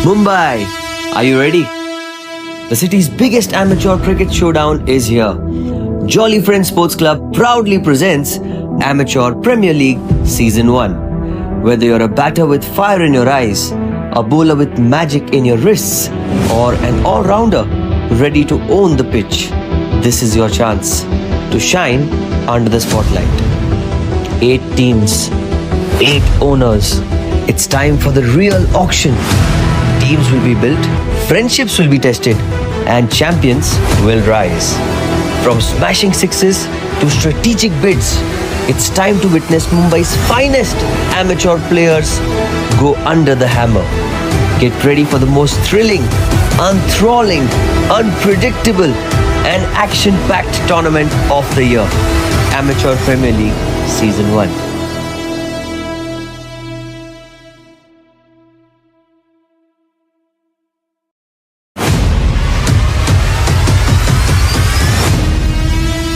Mumbai, are you ready? The city's biggest amateur cricket showdown is here. Jolly Friends Sports Club proudly presents Amateur Premier League Season 1. Whether you're a batter with fire in your eyes, a bowler with magic in your wrists, or an all-rounder ready to own the pitch, this is your chance to shine under the spotlight. 8 teams, 8 owners. It's time for the real auction. Teams will be built, friendships will be tested, and champions will rise. From smashing sixes to strategic bids, it's time to witness Mumbai's finest amateur players go under the hammer. Get ready for the most thrilling, enthralling, unpredictable, and action-packed tournament of the year. Amateur Premier League Season 1.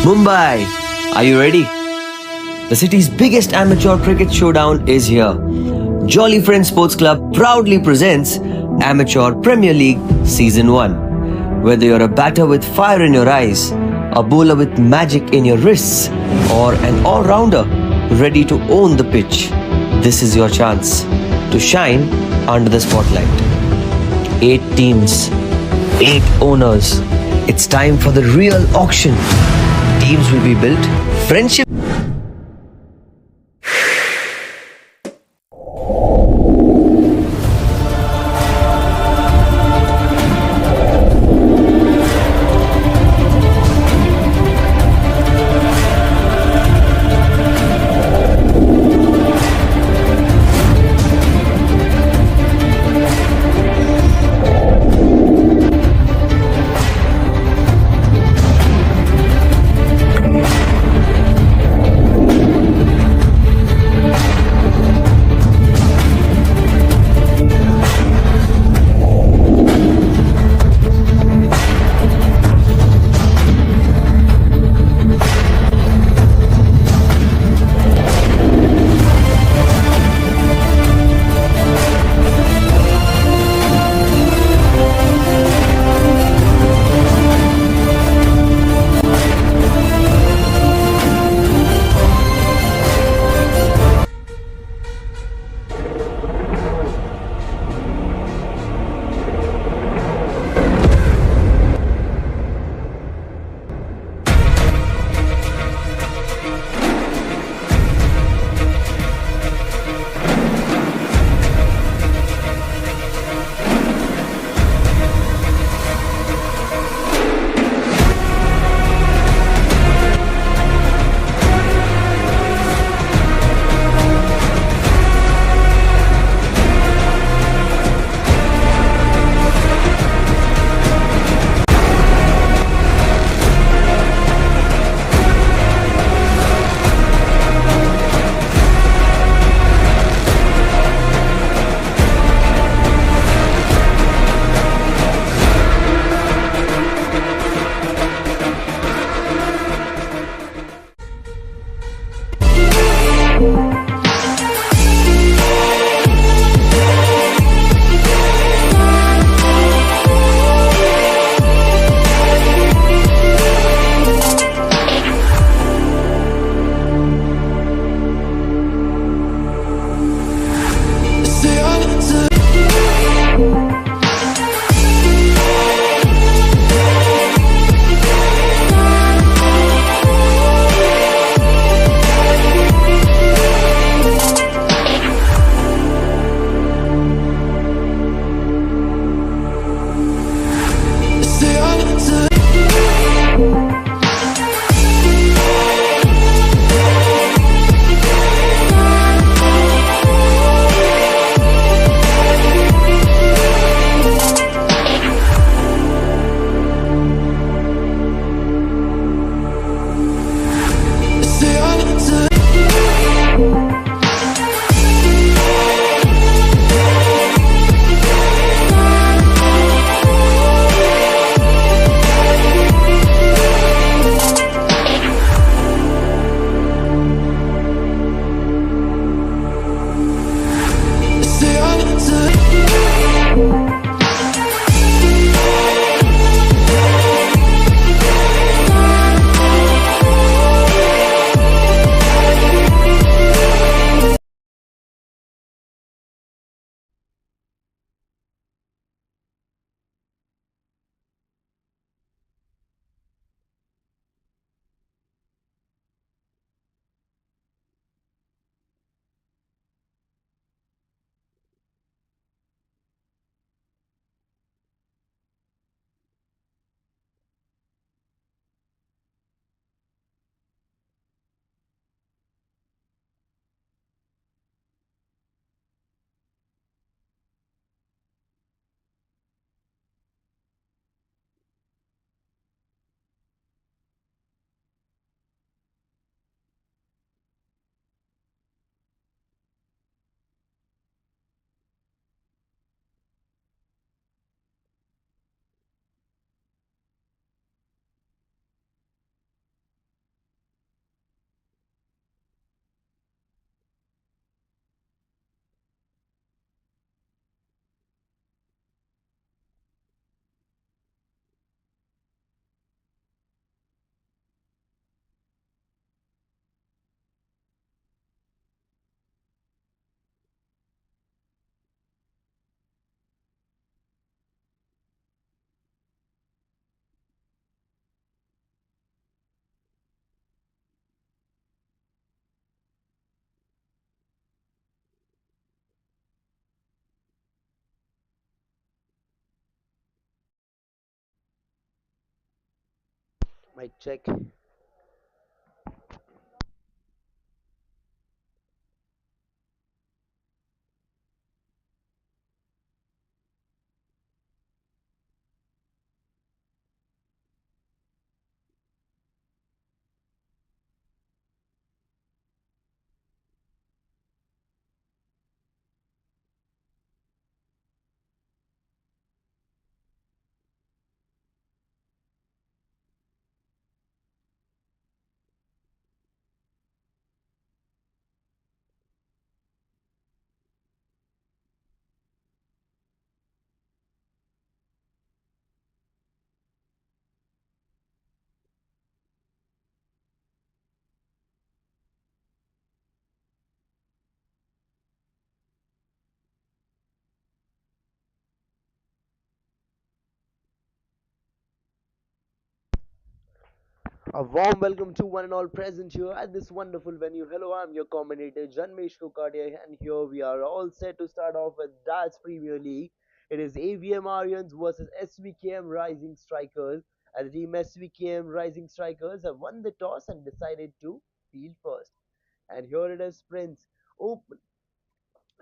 Mumbai, are you ready? The city's biggest amateur cricket showdown is here. Jolly Friends Sports Club proudly presents Amateur Premier League Season 1. Whether you're a batter with fire in your eyes, a bowler with magic in your wrists, or an all-rounder ready to own the pitch, this is your chance to shine under the spotlight. 8 teams, 8 owners. It's time for the real auction. Teams will be built, friendship Mic check. A warm welcome to one and all present here at this wonderful venue. Hello, I'm your commentator Janmesh Kokadia, and here we are all set to start off with Darts Premier League. It is AVM Aryans versus SVKM Rising Strikers, and the team SVKM Rising Strikers have won the toss and decided to field first. And here it is, Prince open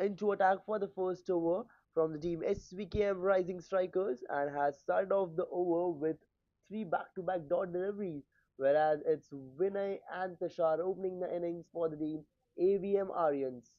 into attack for the first over from the team SVKM Rising Strikers and has started off the over with three back-to-back dot deliveries, whereas it's Vinay and Tashar opening the innings for the team AVM Aryans.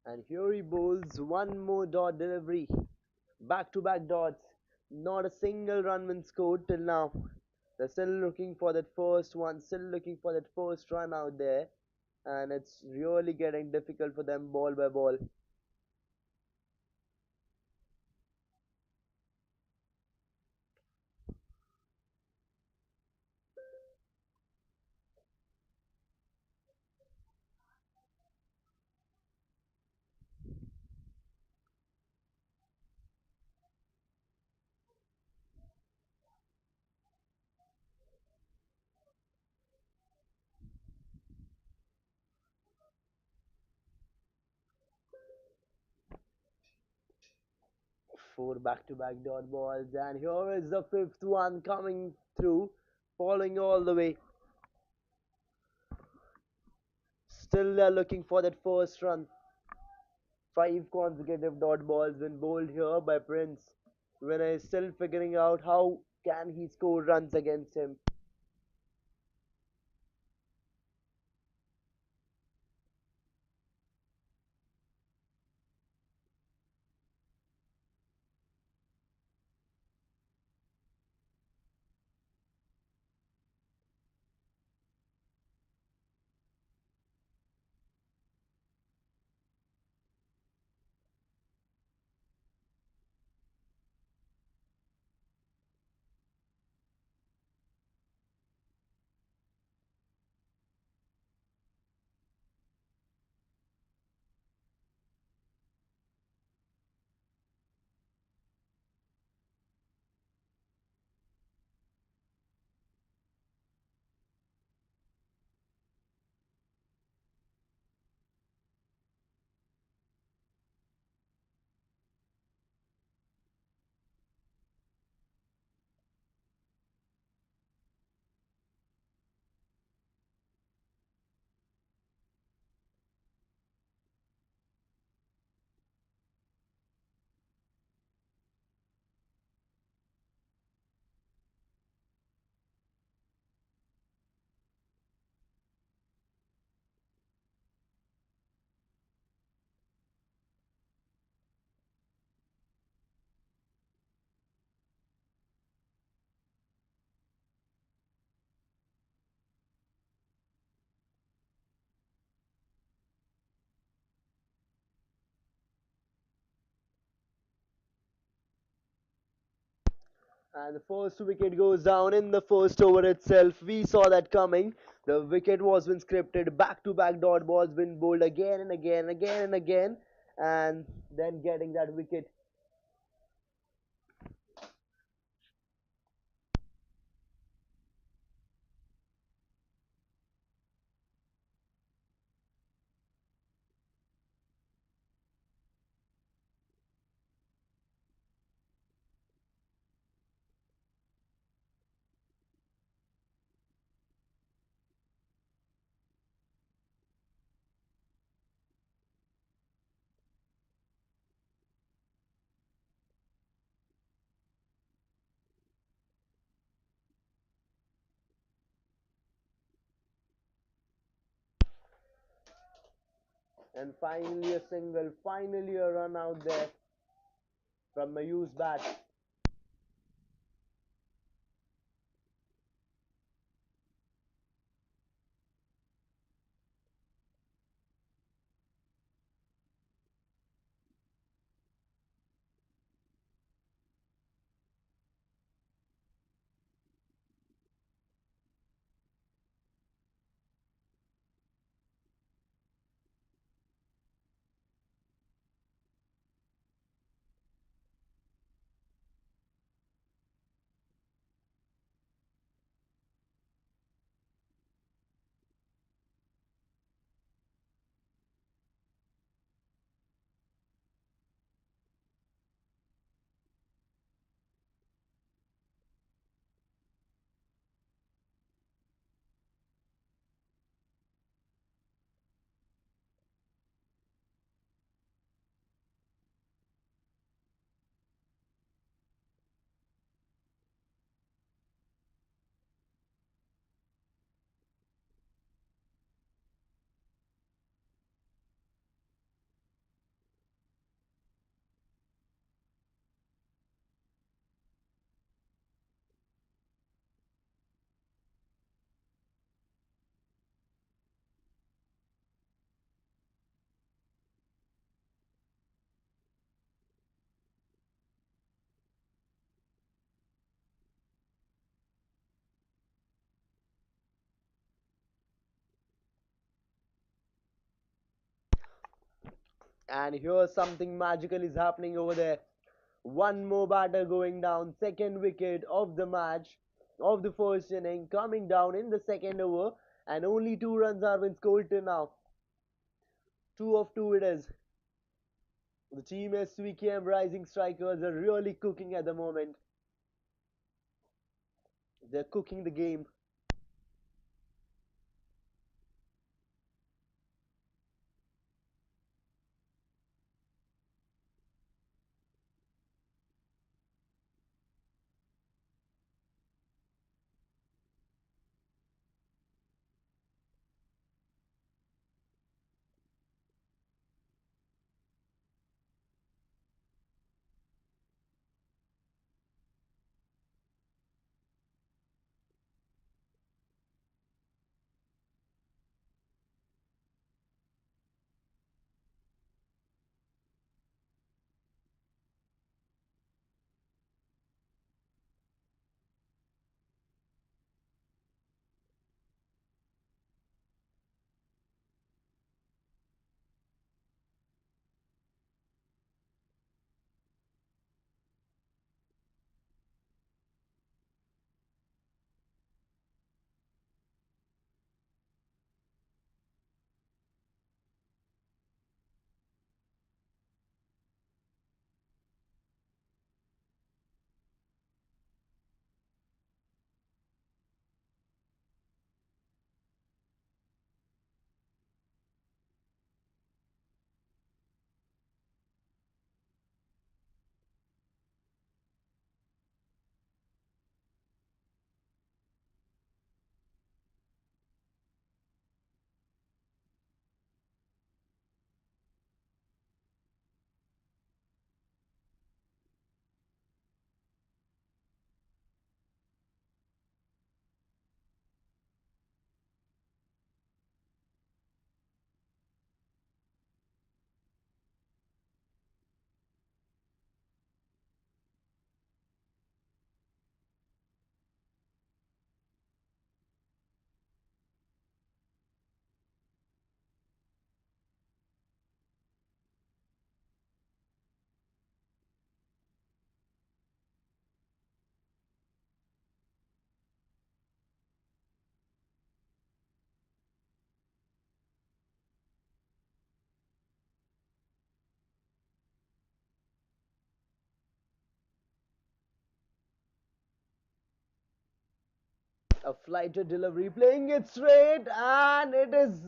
And here he bowls one more dot delivery. Back to back dots. Not a single run been scored till now. They're still looking for that first one, still looking for that first run out there. And it's really getting difficult for them ball by ball. 4 back to back dot balls. And here is the fifth one coming through, following all the way. Still they're looking for that first run. 5 consecutive dot balls been bowled here by Prince. Winner is still figuring out how can he score runs against him. And the first wicket goes down in the first over itself. We saw that coming. The wicket was been scripted. Back to back dot balls been bowled again and again, again and again. And then getting that wicket. And finally a single. Finally a run out there from Mayur's bat. And here something magical is happening over there. One more batter going down, second wicket of the match, of the first inning, coming down in the second over, and only 2 runs are been scored till now. 2 of 2 it is. The team Svkms Rising Strikers are really cooking at the moment. They're cooking the game. A flighted delivery playing it straight, and it is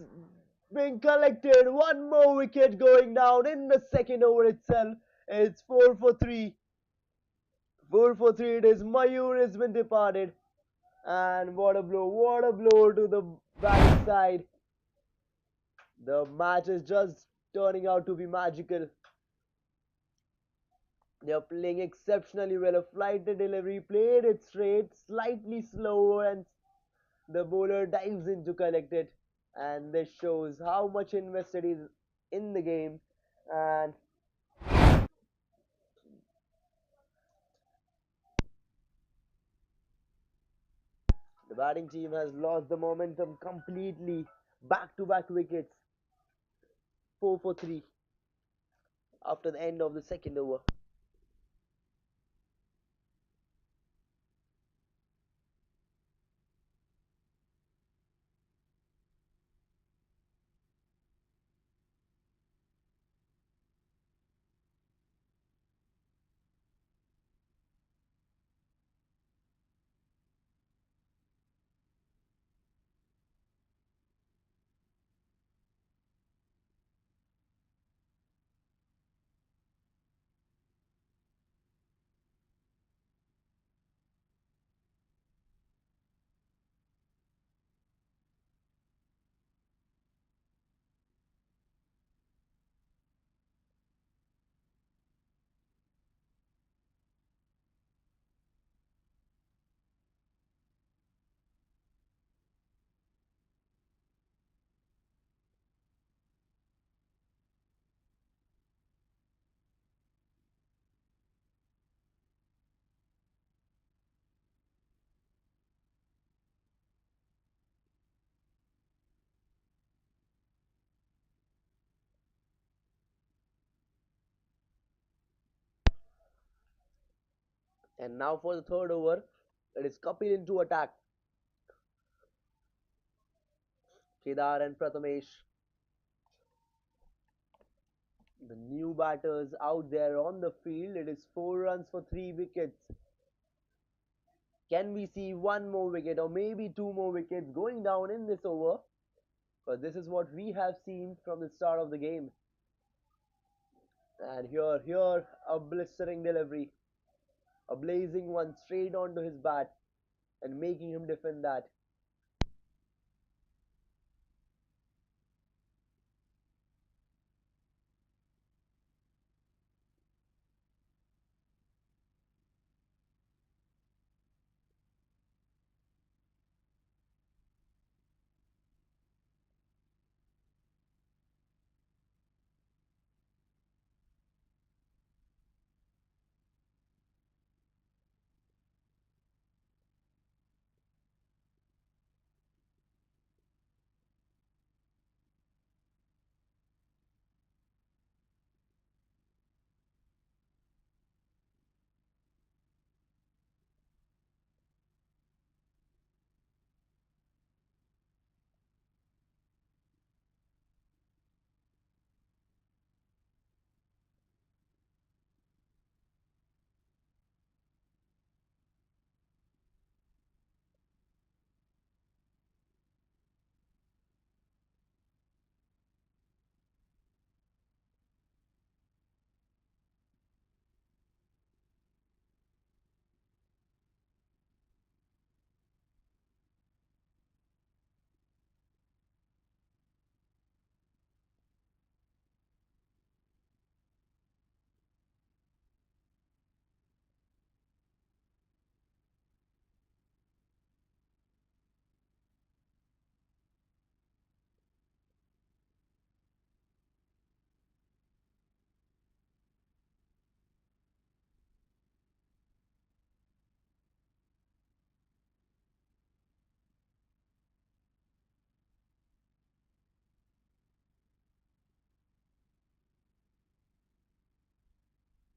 being collected. One more wicket going down in the second over itself. It's 4 for 3. 4 for 3 it is. Mayur has been departed. And what a blow to the batting side. The match is just turning out to be magical. They're playing exceptionally well. A flighted delivery played it straight, slightly slower, and the bowler dives in to collect it. And this shows how much invested is in the game. And the batting team has lost the momentum completely. Back to back wickets. 4 for 3 after the end of the second over. And now for the third over, it is Kapil into attack. Kedar and Prathamesh, the new batters out there on the field. It is 4 runs for 3 wickets. Can we see one more wicket or maybe two more wickets going down in this over? But this is what we have seen from the start of the game. And here, a blistering delivery. A blazing one straight onto his bat and making him defend that.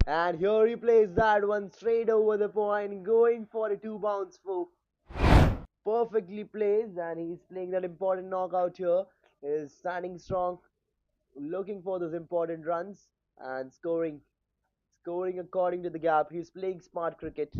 And here he plays that one straight over the point, going for a two bounce four. Perfectly placed, and he's playing that important knockout here. Is standing strong, looking for those important runs and scoring according to the gap. He's playing smart cricket.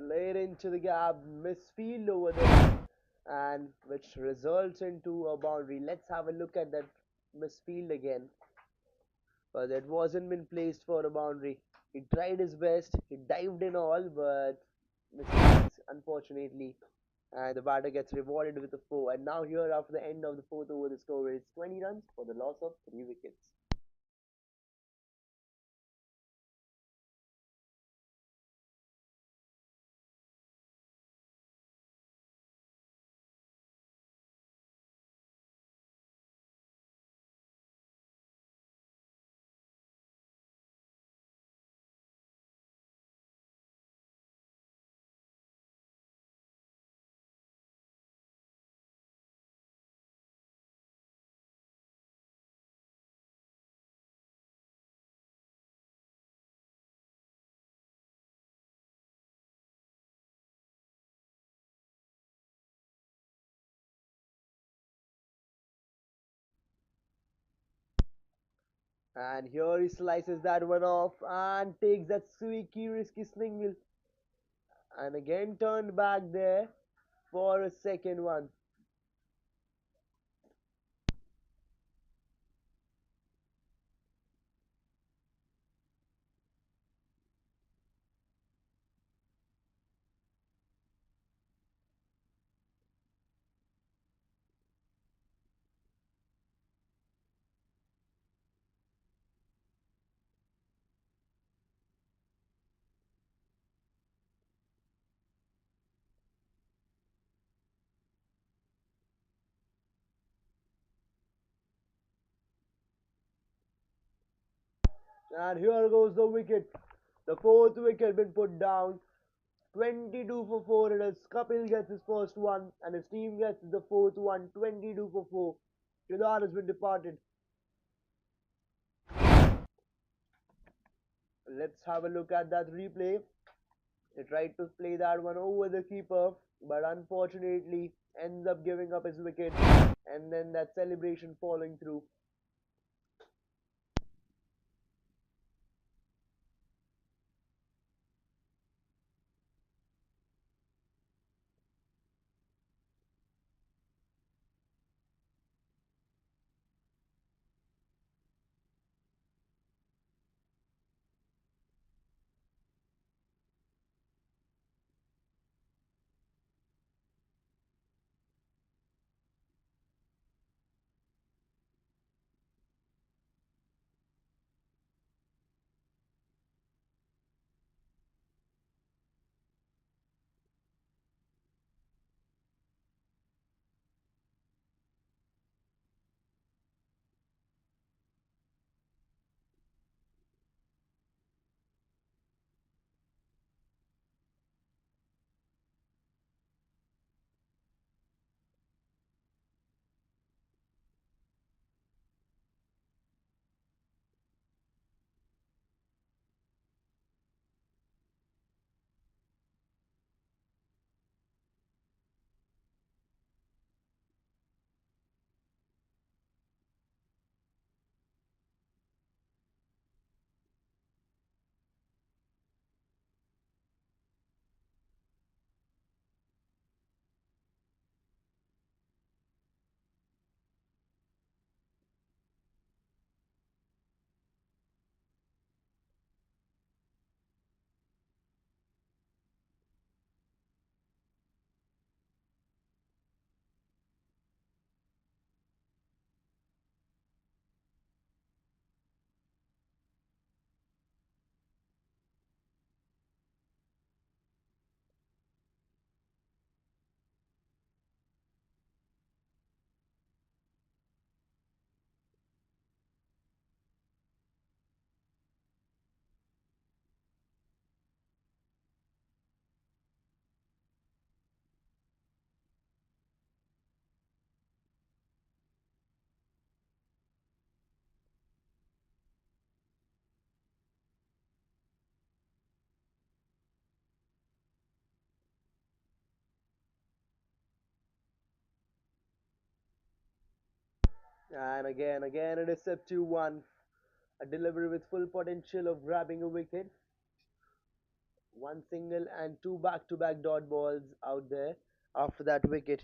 Laid into the gap, misfield over there, and which results into a boundary. Let's have a look at that misfield again, but it wasn't been placed for a boundary. He tried his best, he dived in all, but mistakes, unfortunately. And the batter gets rewarded with a 4. And now here, after the end of the fourth over, the score is 20 runs for the loss of 3 wickets. And here he slices that one off and takes that squeaky, risky single. And again turned back there for a second one. And here goes the wicket. The fourth wicket been put down. 22 for 4 it is. Kapil gets his first one and his team gets the fourth one. 22 for 4. Kedar has been departed. Let's have a look at that replay. He tried to play that one over the keeper, but unfortunately ends up giving up his wicket, and then that celebration falling through. And again it is set to 1. A delivery with full potential of grabbing a wicket. One single and two back-to-back dot balls out there after that wicket.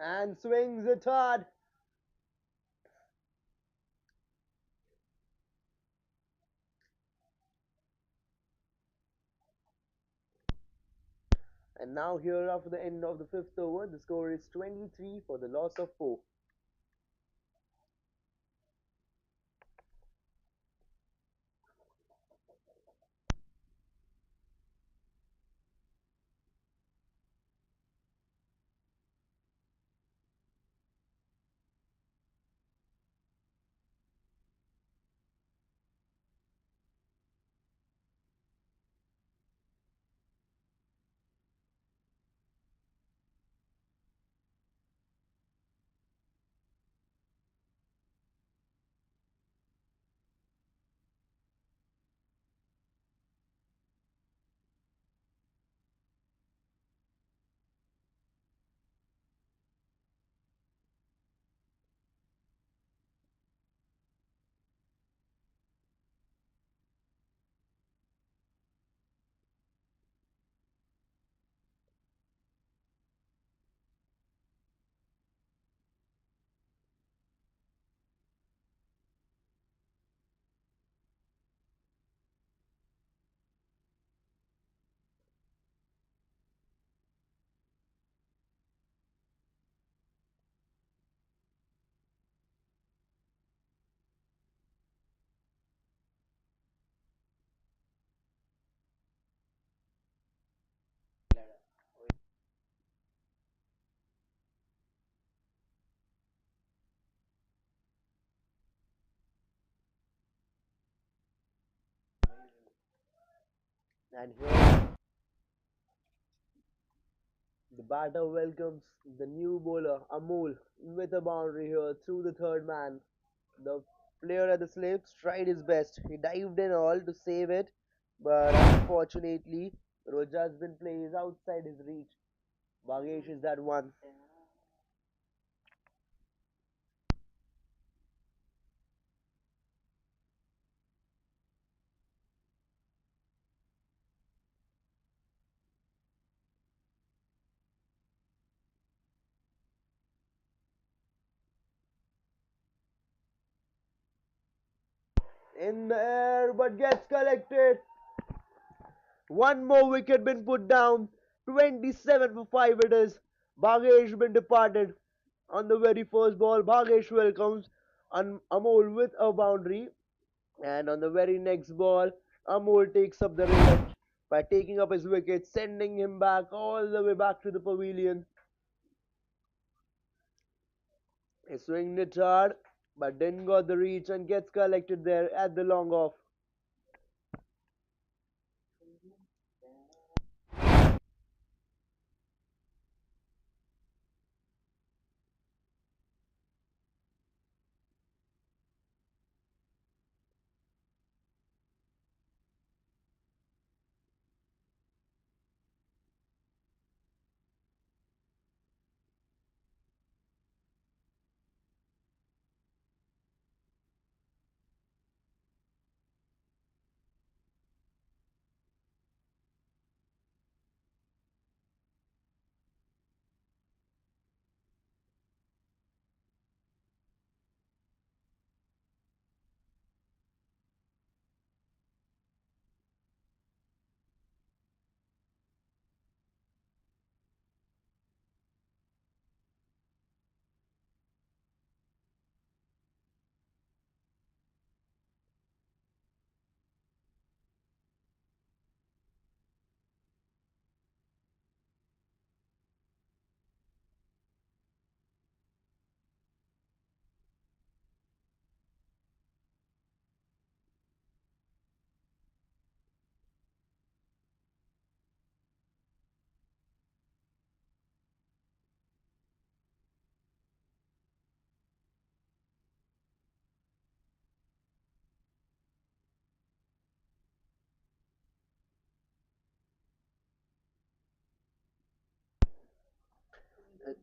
And swings it hard. And now here after the end of the fifth over, the score is 23 for the loss of 4. And here the batter welcomes the new bowler Amol with a boundary here through the third man. The player at the slips tried his best. He dived in all to save it, but unfortunately, Roja's been placed outside his reach. Bhagesh is that one. In the air, but gets collected. One more wicket been put down. 27 for 5 it is. Bhagesh been departed. On the very first ball, Bhagesh welcomes Amol with a boundary. And on the very next ball, Amol takes up the revenge by taking up his wicket, sending him back all the way back to the pavilion. He swinged it hard, but didn't got the reach and gets collected there at the long off.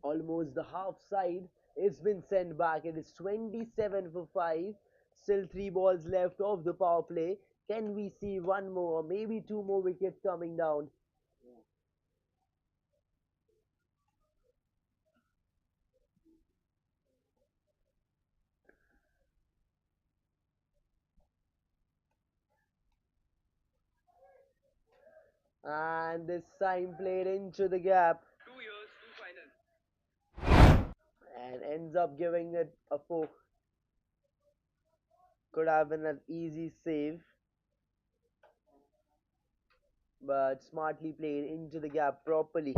Almost the half side. It's been sent back. It is 27 for 5. Still 3 balls left of the power play. Can we see one more or maybe two more wickets coming down? And this time played into the gap and ends up giving it a 4. Could have been an easy save, but smartly played into the gap properly.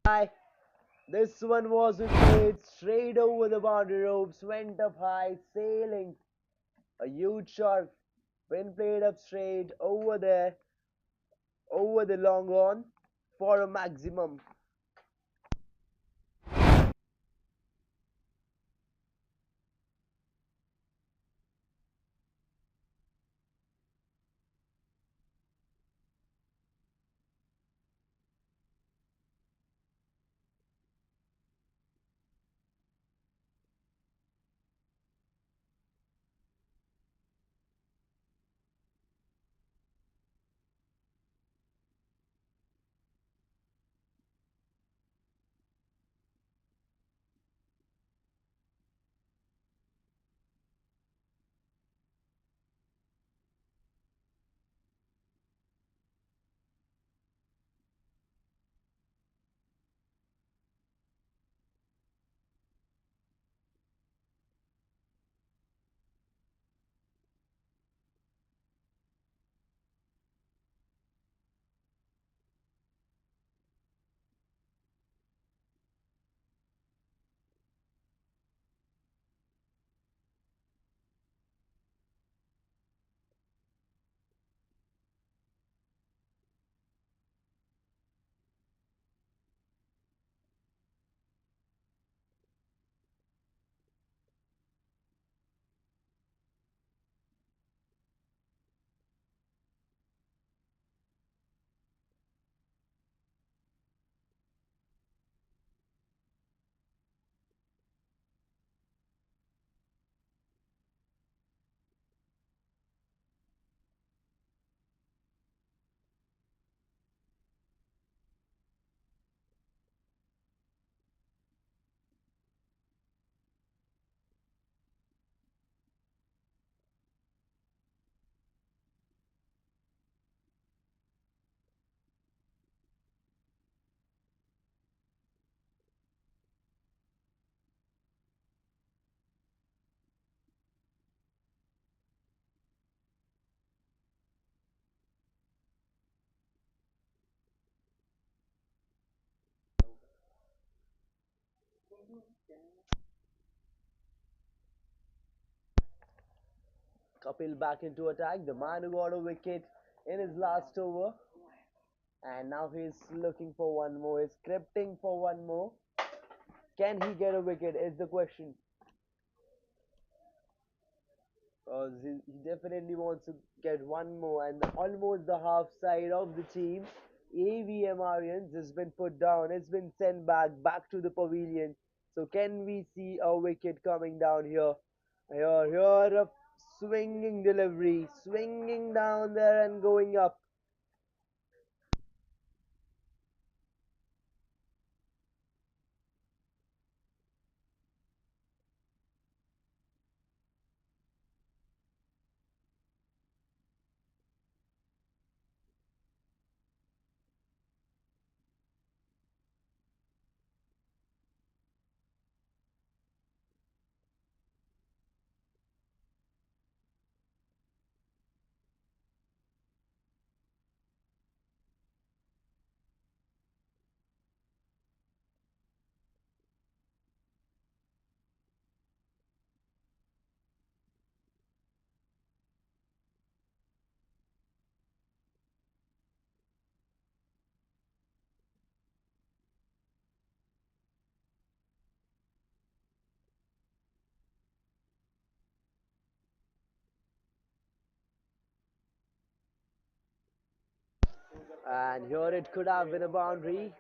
High. This one wasn't played straight over the boundary ropes, went up high, sailing. A huge shot. When played up straight over there, over the long on for a maximum. Kapil back into attack. The man who got a wicket in his last over. And now he's looking for one more. He's scripting for one more. Can he get a wicket? Is the question. He definitely wants to get one more. And almost the half side of the team, AVM Aryans, has been put down. It's been sent back to the pavilion. So can we see a wicket coming down here? Here a swinging delivery, swinging down there and going up. And here it could have been a boundary.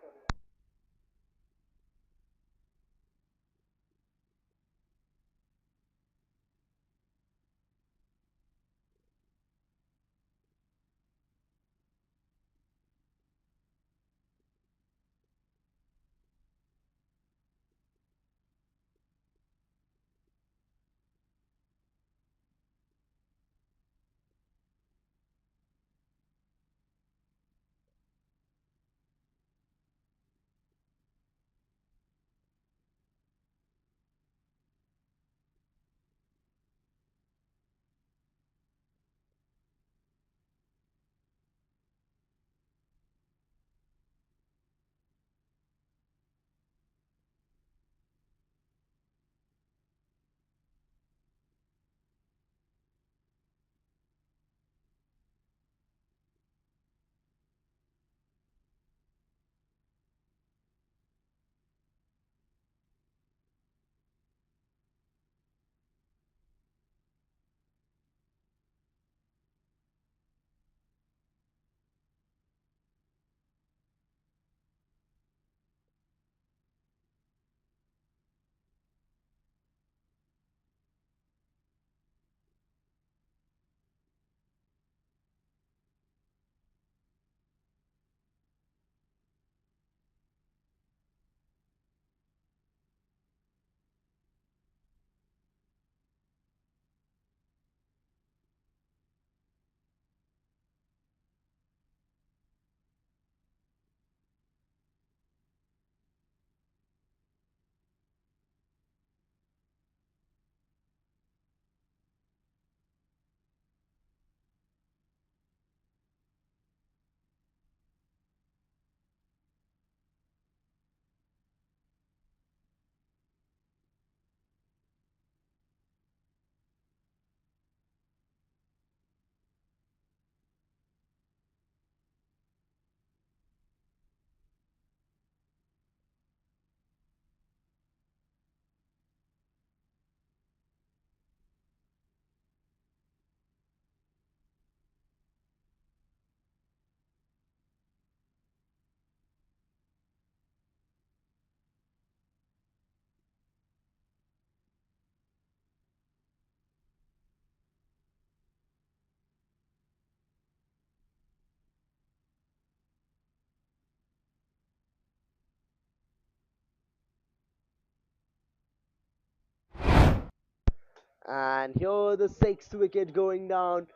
And here the sixth wicket going down.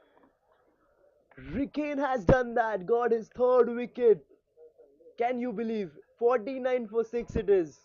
Rickane has done that, got his third wicket. Can you believe? 49 for 6 it is.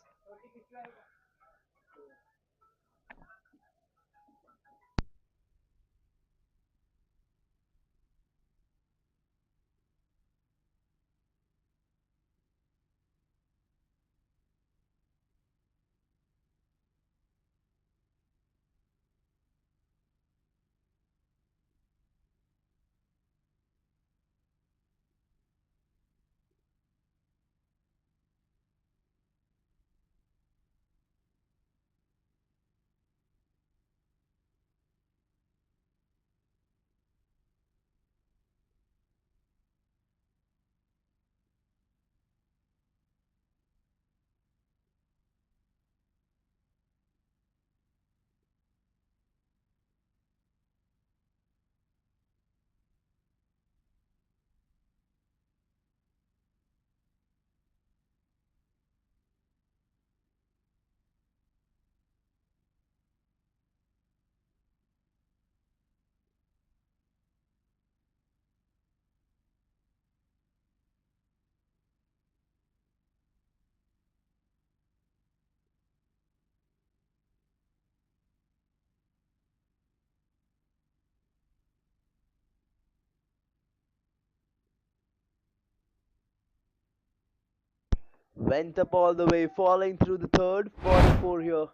Went up all the way, falling through the third for the four here.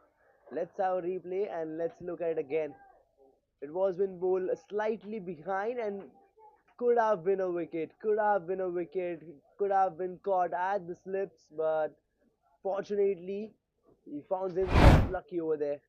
Let's have a replay and let's look at it again. It was been bowled slightly behind and could have been a wicket, could have been a wicket, could have been caught at the slips, but fortunately he found himself lucky over there.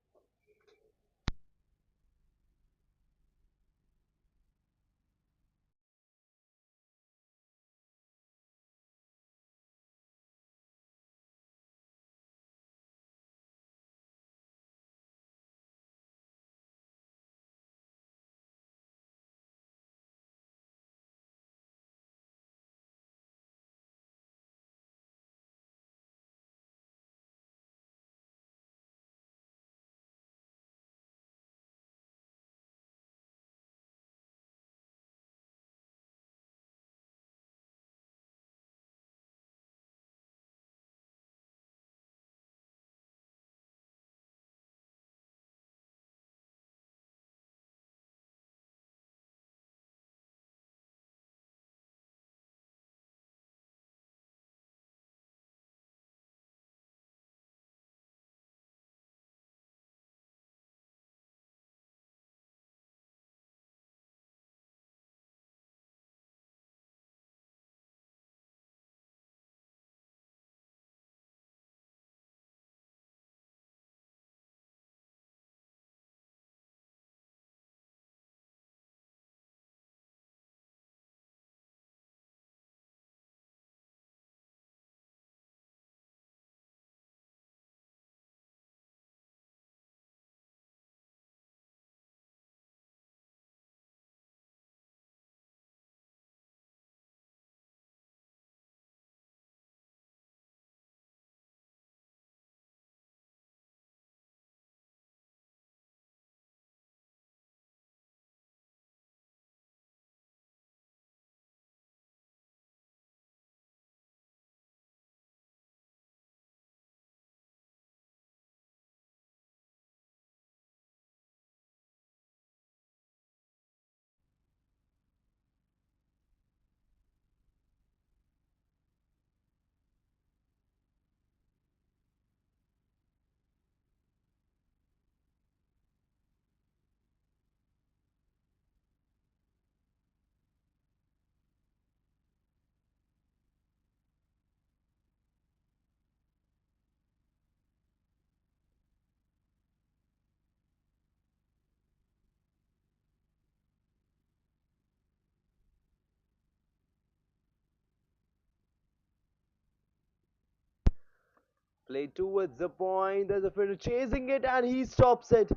Play towards the point, there's a fielder chasing it and he stops it.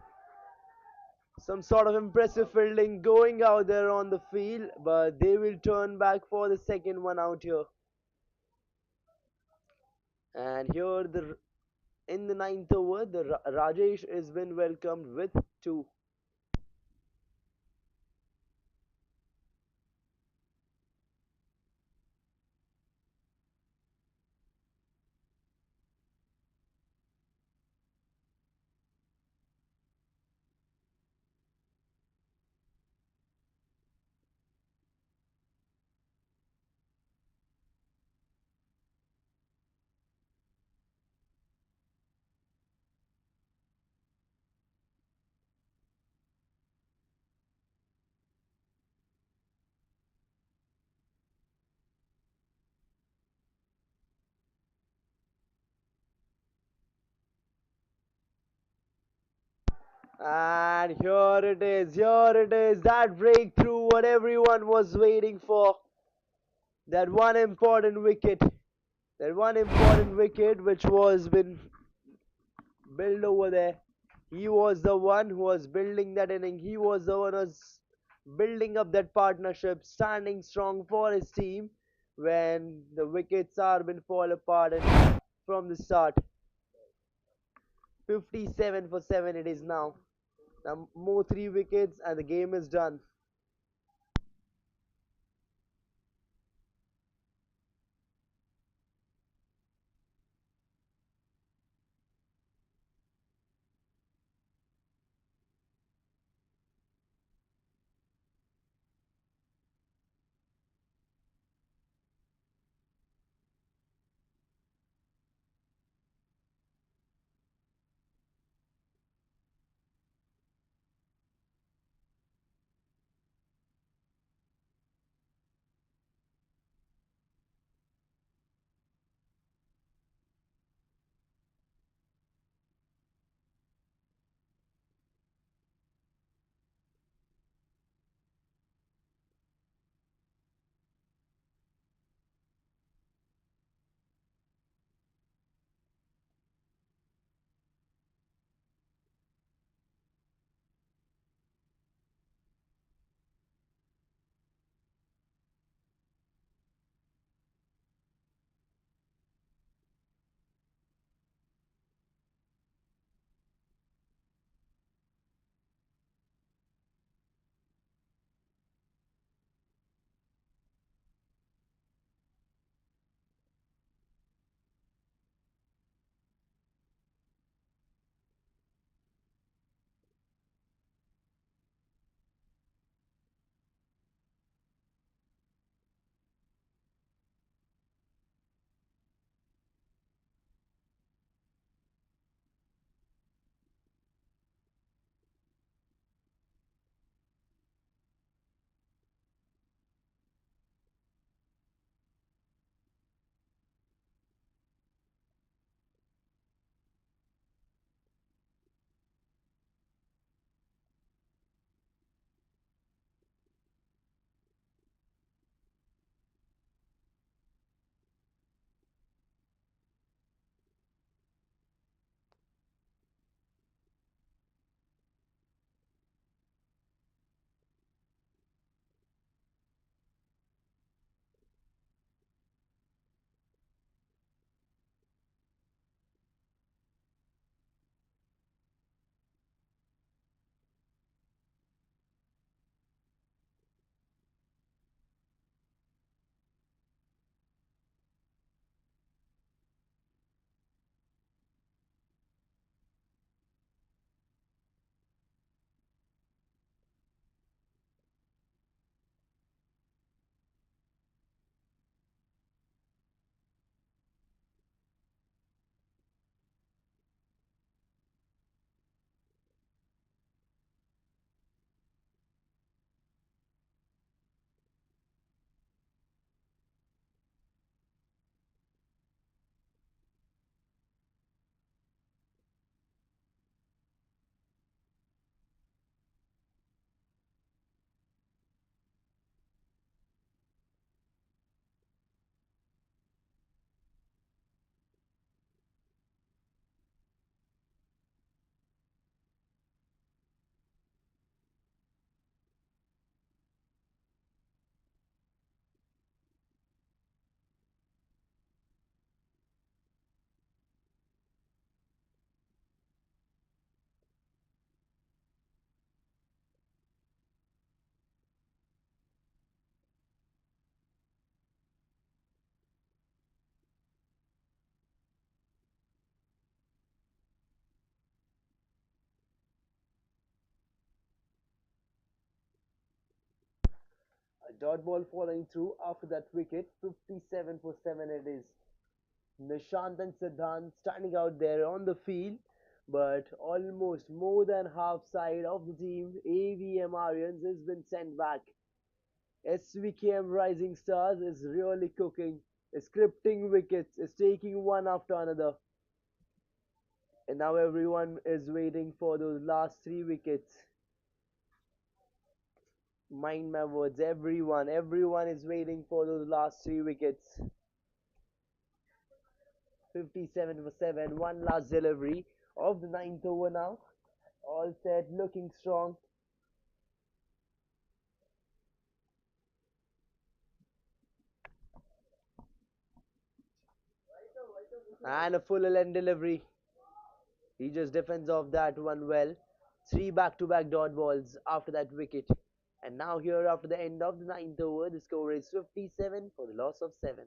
Some sort of impressive fielding going out there on the field, but they will turn back for the second one out here. And here the in the ninth over, the Rajesh has been welcomed with two. And here it is, that breakthrough what everyone was waiting for. That one important wicket, which was been built over there. He was the one who was building that inning. He was the one who was building up that partnership, standing strong for his team when the wickets are been fall apart and from the start. 57 for 7 it is now. Now more 3 wickets and the game is done. Dot ball falling through after that wicket. 57 for 7 it is. Nishant and Siddhant standing out there on the field, but almost more than half side of the team, AVM Aryans, has been sent back. SVKM Rising Stars is really cooking, is scripting wickets, is taking one after another. And now everyone is waiting for those last three wickets. Mind my words, everyone is waiting for those last three wickets. 57 for 7, one last delivery of the ninth over now. All set, looking strong. And a full length delivery. He just defends off that one well. Three back-to-back dot balls after that wicket. And now here after the end of the ninth over, the score is 57 for the loss of 7.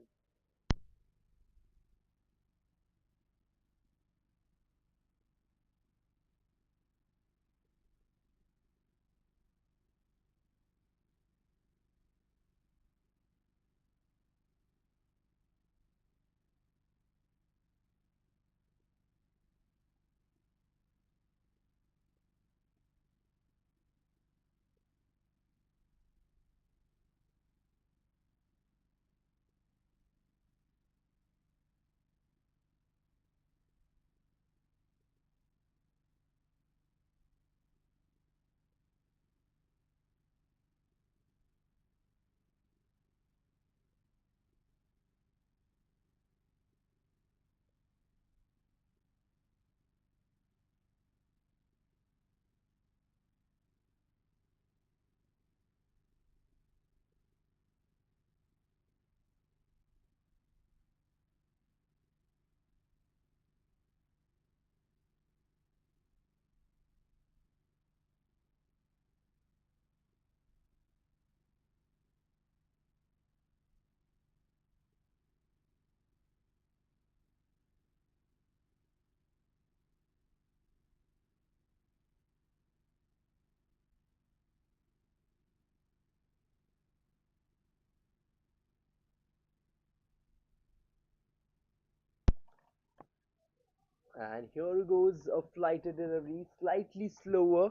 And here goes a flighted delivery, slightly slower,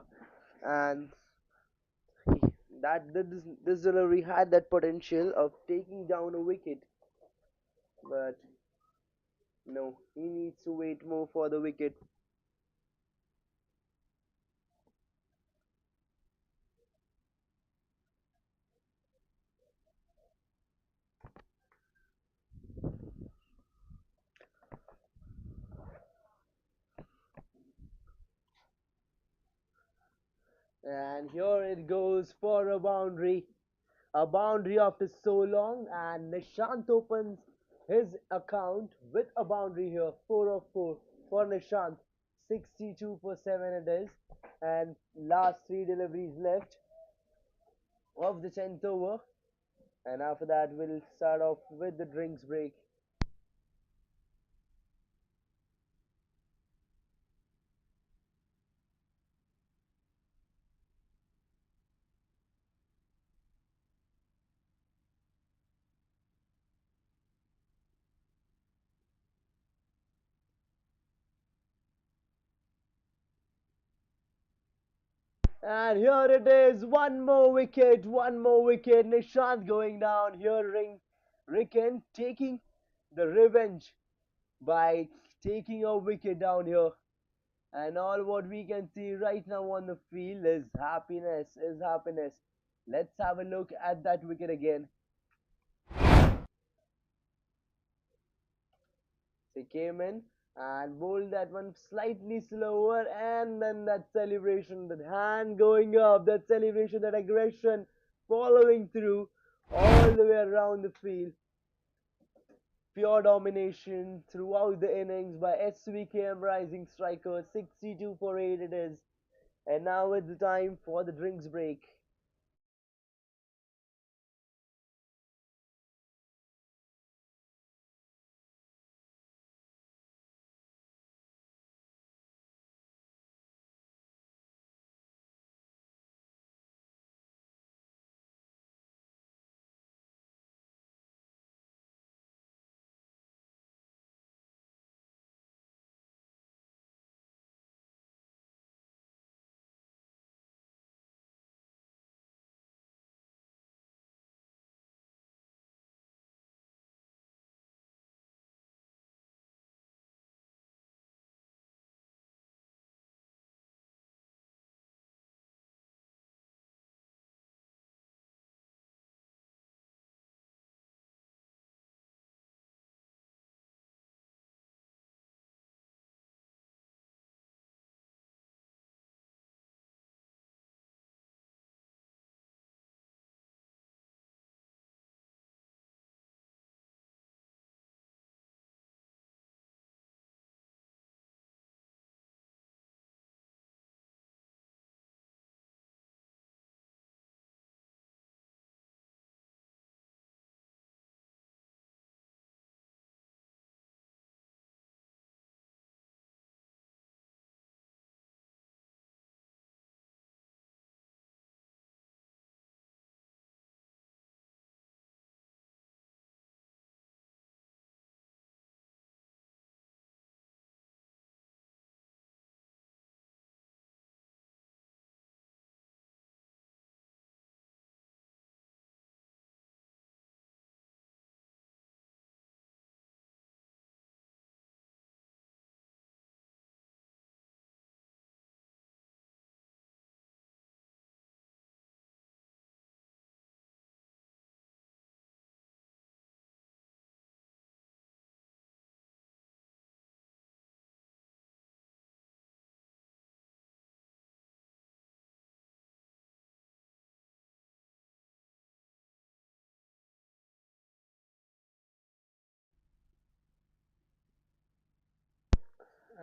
and this delivery had that potential of taking down a wicket, but no, he needs to wait more for the wicket. And here it goes for a boundary after so long, and Nishant opens his account with a boundary here, 4 of 4 for Nishant. 62 for 7 it is, and last three deliveries left of the 10th over, and after that we'll start off with the drinks break. And here it is, one more wicket. Nishant going down here. Ricken taking the revenge by taking a wicket down here. And all what we can see right now on the field is happiness. Let's have a look at that wicket again. He came in and bowled that one slightly slower, and then that celebration, that hand going up, that celebration, that aggression following through all the way around the field. Pure domination throughout the innings by SVKM Rising Striker. 62 for 8 it is. And now it's the time for the drinks break.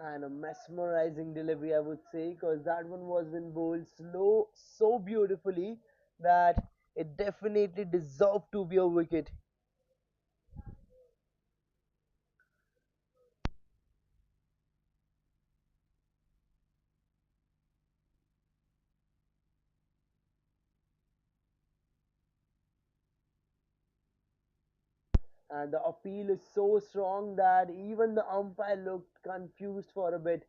And a mesmerizing delivery, I would say, because that one was been bowled slow so beautifully that it definitely deserved to be a wicket. And the appeal is so strong that even the umpire looked confused for a bit.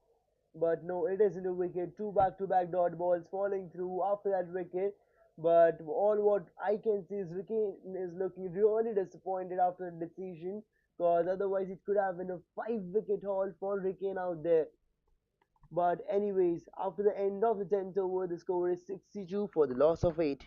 But no, it isn't a wicket. Two back-to-back dot balls falling through after that wicket. But all what I can see is Ricky is looking really disappointed after the decision, because otherwise it could have been a five-wicket haul for Ricky out there. But anyways, after the end of the 10th over, the score is 62 for the loss of 8.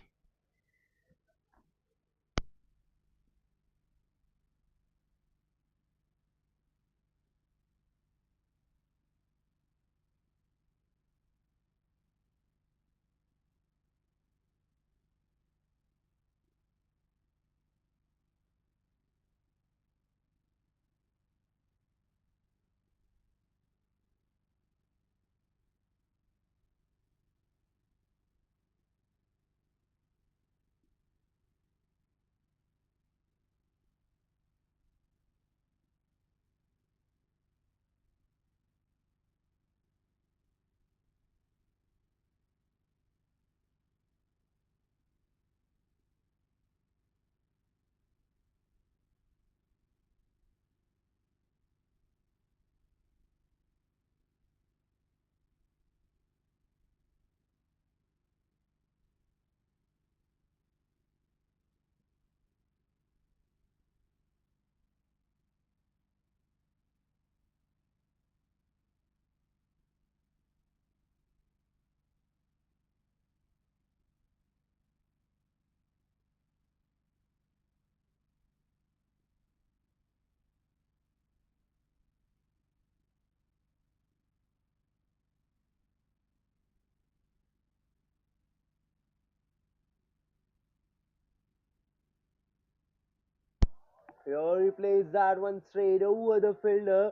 Here he plays that one straight over the fielder.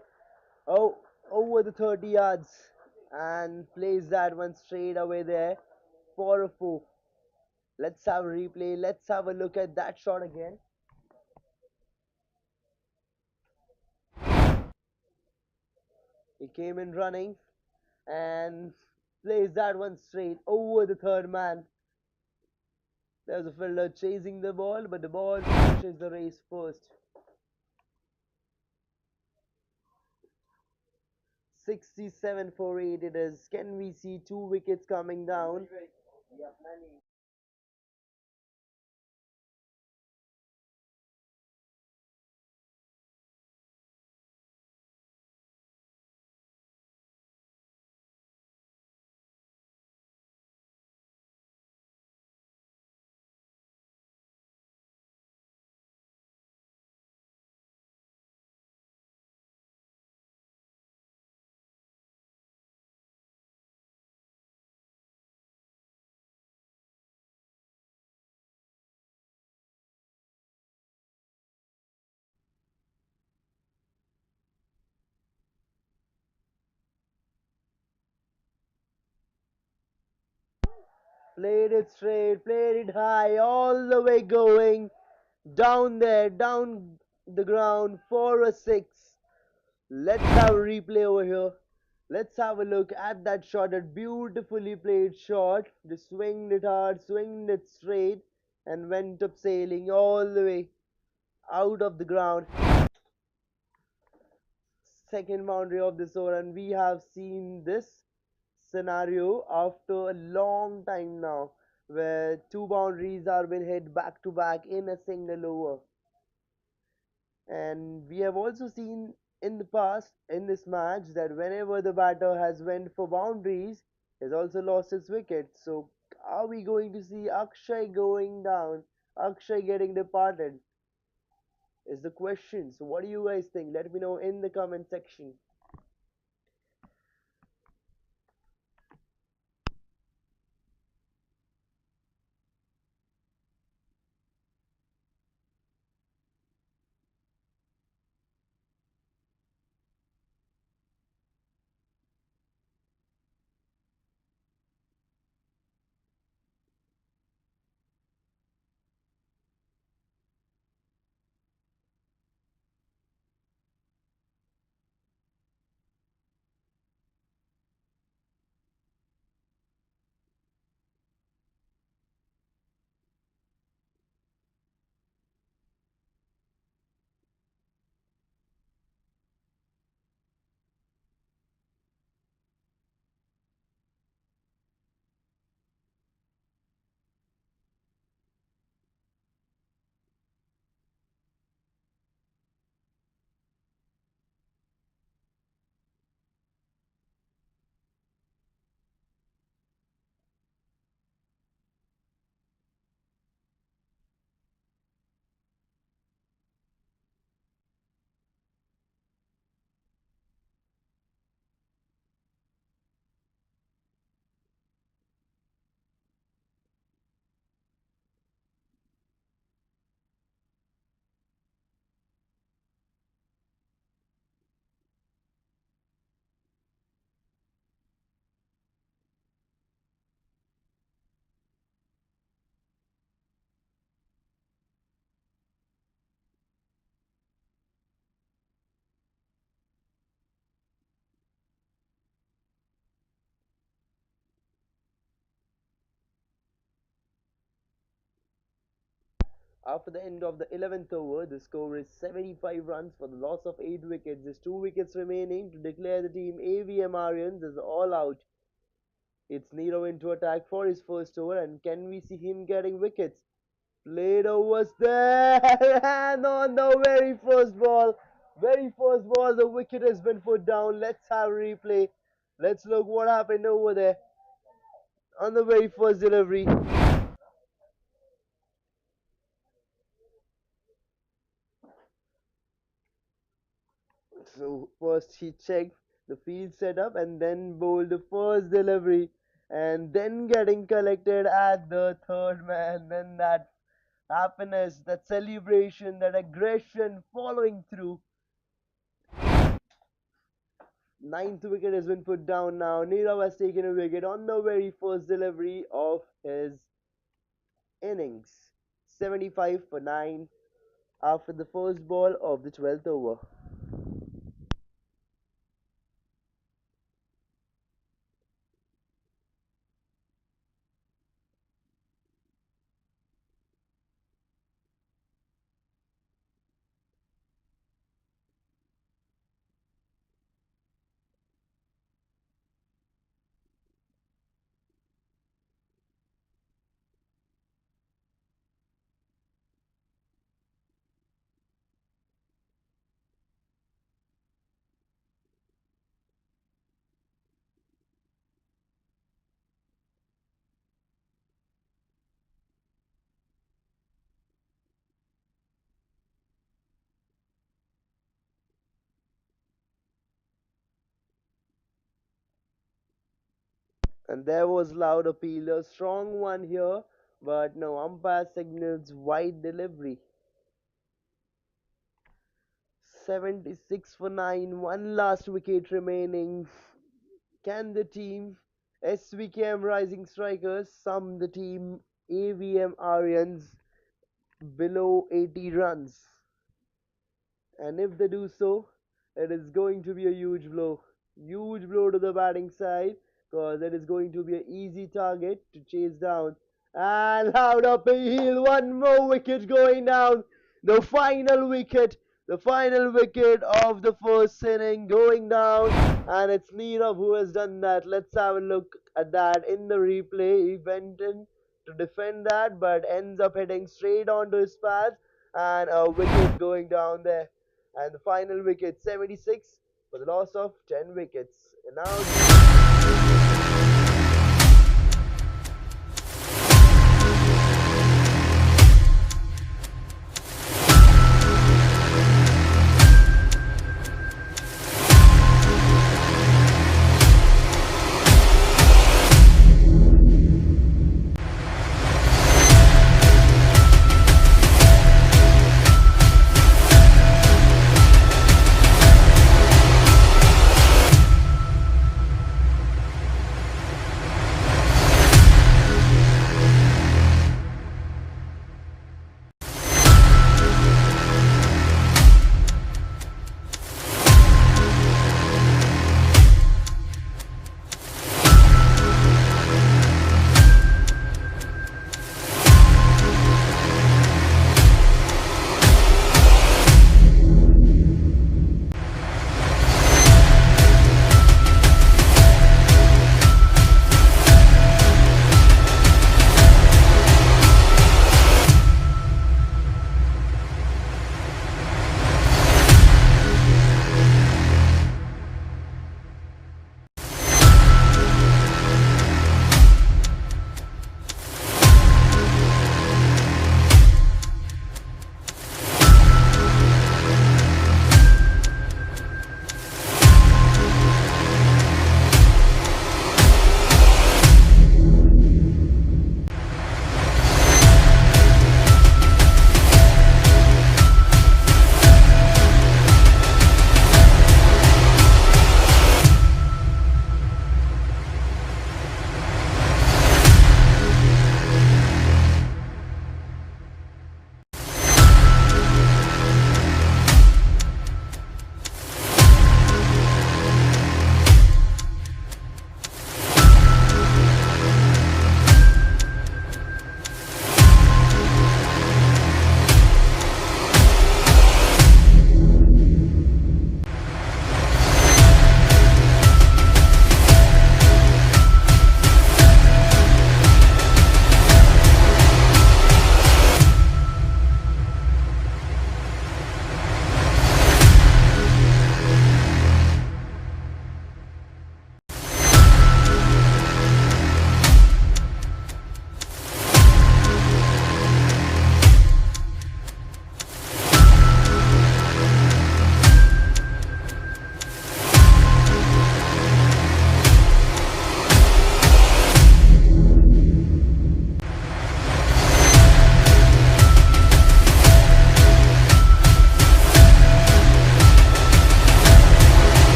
Oh, over the 30 yards, and plays that one straight away there for a four. Let's have a replay. Let's have a look at that shot again. He came in running and plays that one straight over the third man. There's a fielder chasing the ball, but the ball finishes the race first. 67 for 8 it is. Can we see two wickets coming down? Played it straight, played it high, all the way going down there, down the ground for a six. Let's have a replay over here. Let's have a look at that shot, that beautifully played shot. Just swinged it hard, swinged it straight, and went up sailing all the way out of the ground. Second boundary of this over, and we have seen this scenario after a long time now, where two boundaries are being hit back to back in a single over. And we have also seen in the past in this match that whenever the batter has went for boundaries, has also lost his wicket. So are we going to see Akshay going down, Akshay getting departed, is the question. So what do you guys think? Let me know in the comment section. After the end of the 11th over, the score is 75 runs for the loss of 8 wickets. There's 2 wickets remaining to declare the team AVM Aryans as all out. It's Nero into attack for his first over, and can we see him getting wickets? Played overs there, and on the very first ball, the wicket has been put down. Let's have a replay. Let's look what happened over there on the very first delivery. So first he checked the field setup and then bowled the first delivery, and then getting collected at the third man. Then that happiness, that celebration, that aggression following through. Ninth wicket has been put down now. Nirav has taken a wicket on the very first delivery of his innings. 75 for 9 after the first ball of the 12th over. And there was loud appeal, a strong one here, but no, umpire signals wide delivery. 76 for 9, one last wicket remaining. Can the team SVKM Rising Strikers sum the team AVM Aryans below 80 runs? And if they do so, it is going to be a huge blow to the batting side, because it is going to be an easy target to chase down. And loud appeal, one more wicket going down. The final wicket, the final wicket of the first inning going down, and it's Nirav who has done that. Let's have a look at that in the replay. He went in to defend that, but ends up heading straight onto his path, and a wicket going down there. And the final wicket, 76 for the loss of 10 wickets. And now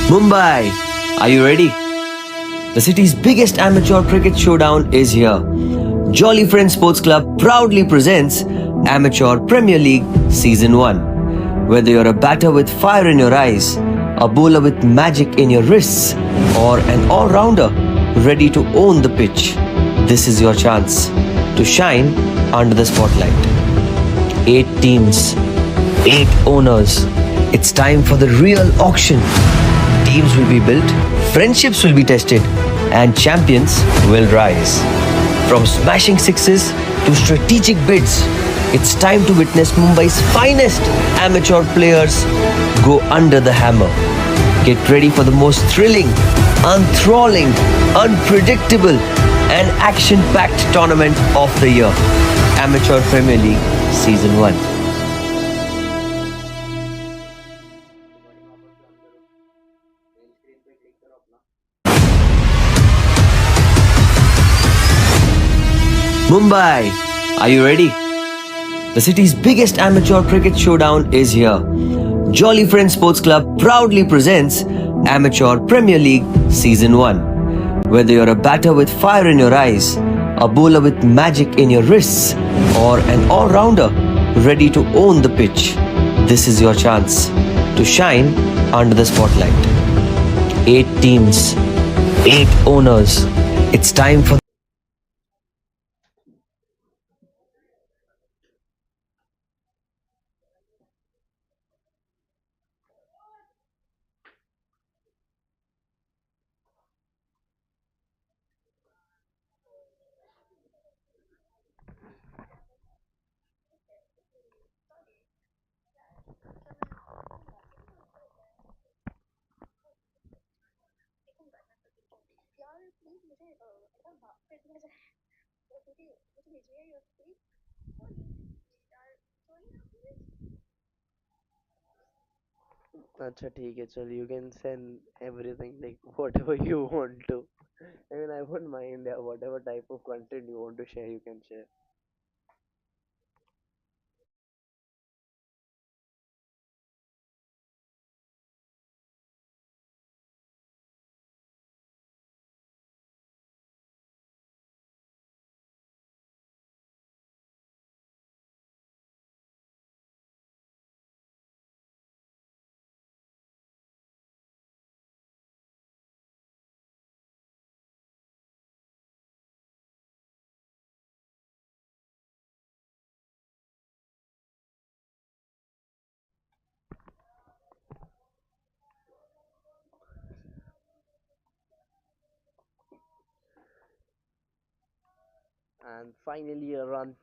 Mumbai, are you ready? The city's biggest amateur cricket showdown is here. Jolly Friends Sports Club proudly presents Amateur Premier League Season 1. Whether you're a batter with fire in your eyes, a bowler with magic in your wrists, or an all-rounder ready to own the pitch, this is your chance to shine under the spotlight. 8 teams, 8 owners. It's time for the real auction. Teams will be built, friendships will be tested, and champions will rise. From smashing sixes to strategic bids, it's time to witness Mumbai's finest amateur players go under the hammer. Get ready for the most thrilling, enthralling, unpredictable, and action-packed tournament of the year. Amateur Premier League Season 1. Mumbai, are you ready? The city's biggest amateur cricket showdown is here. Jolly Friends Sports Club proudly presents Amateur Premier League Season 1. Whether you're a batter with fire in your eyes, a bowler with magic in your wrists, or an all-rounder ready to own the pitch, this is your chance to shine under the spotlight. 8 teams, 8 owners. It's time for अच्छा ठीक है चल you can send everything like whatever you want to. I mean I won't mind, yeah, whatever type of content you want to share you can share. And finally a run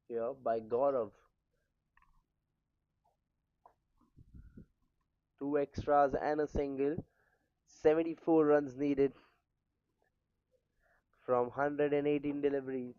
here by Gaurav. 2 extras and a single. 74 runs needed from 118 deliveries.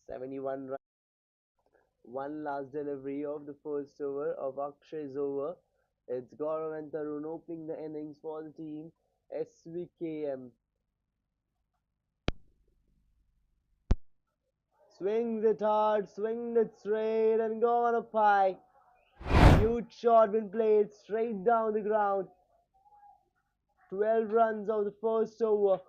71 runs. One last delivery of the first over of Akshay's over. It's Gaurav and Tarun opening the innings for the team SVKM. Swings it hard, swings it straight, and gone up high. Huge shot been played straight down the ground. 12 runs of the first over.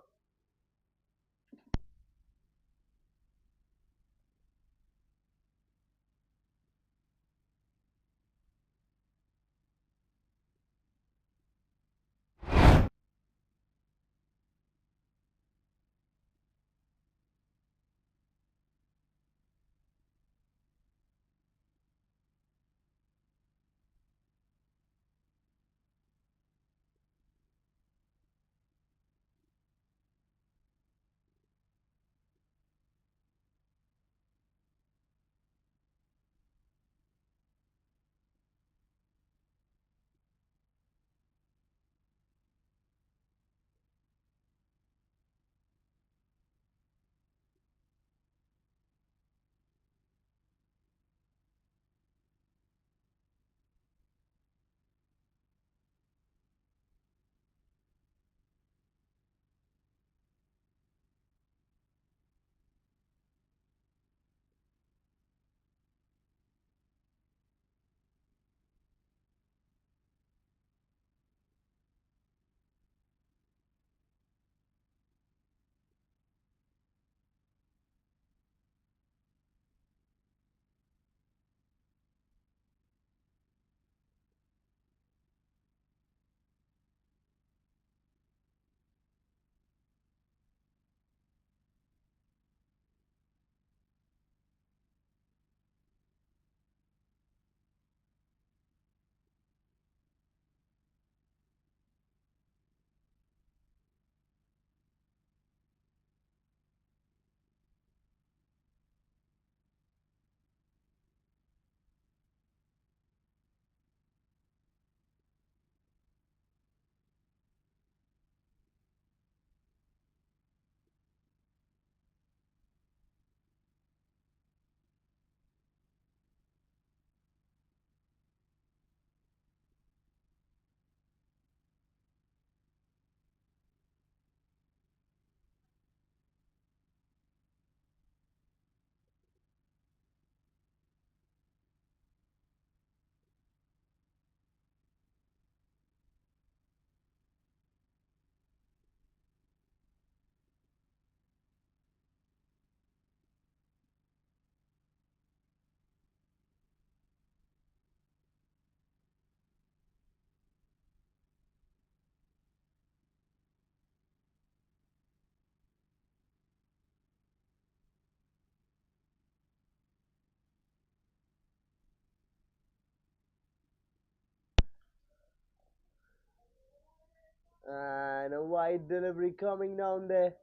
And a wide delivery coming down there.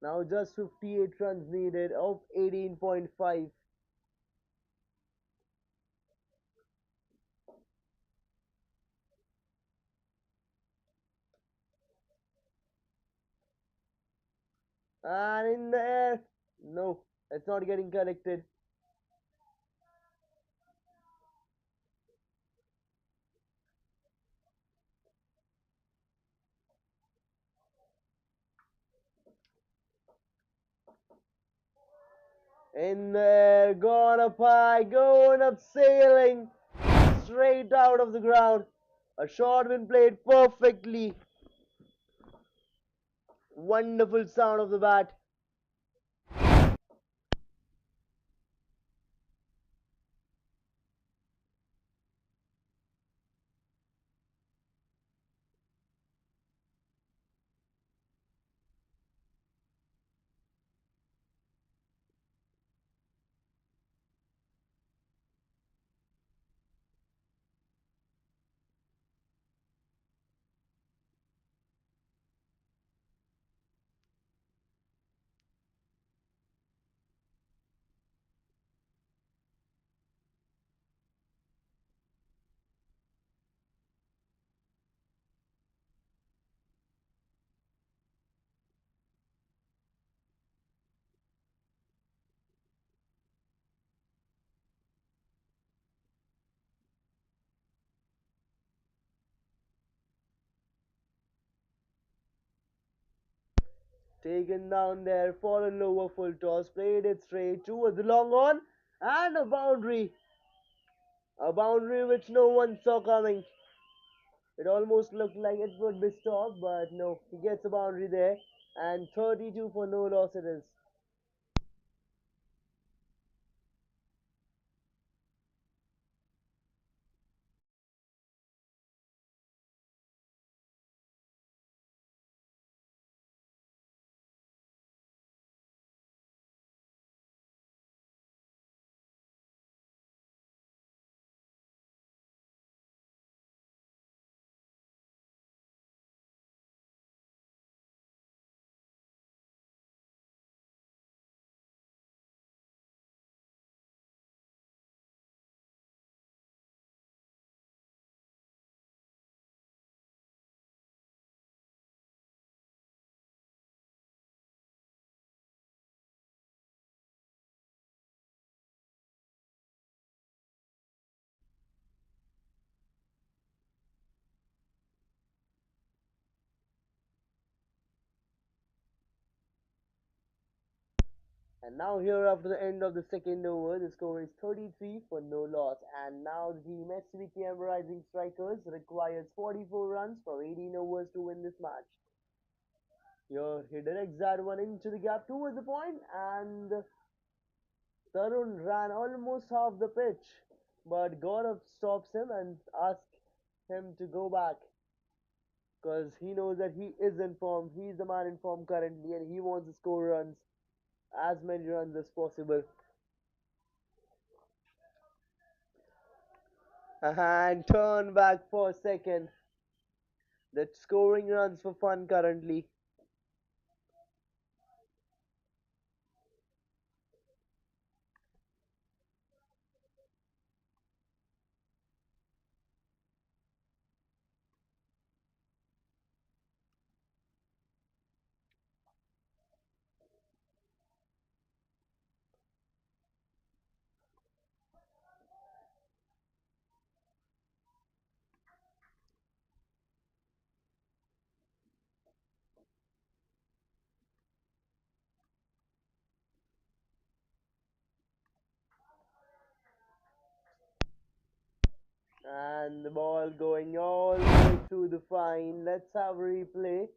Now just 58 runs needed of 18.5. And in the air. No, it's not getting collected. In the air, gone up high, going up sailing, straight out of the ground. A shot been played perfectly. Wonderful sound of the bat. Taken down there for a lower full toss, played it straight towards the long on, and a boundary. A boundary which no one saw coming. It almost looked like it would be stopped, but no, he gets a boundary there, and 32 for no loss it is. And now here after the end of the second over, the score is 33 for no loss. And now the team Svkms Rising Strikers requires 44 runs from 18 overs to win this match. Here he directs that one into the gap towards the point, and Tarun ran almost half the pitch, but Gaurav stops him and asks him to go back because he knows that he is in form. He's the man in form currently, and he wants to score runs, as many runs as possible. And turn back for a second. That's scoring runs for fun currently. And the ball going all the way through the fine. Let's have a replay.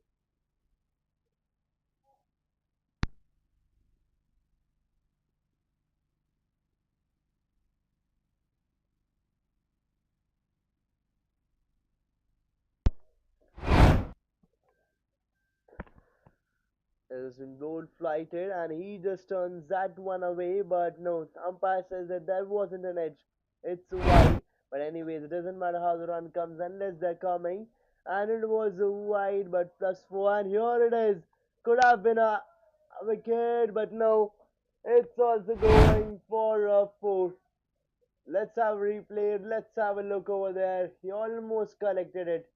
It has been goal flighted, and he just turns that one away. But no, umpire says that that wasn't an edge. It's wide. But anyways, it doesn't matter how the run comes unless they're coming. And it was a wide, but +4. And here it is. Could have been a wicket, but no. It's also going for a 4. Let's have a replay. Let's have a look over there. He almost collected it.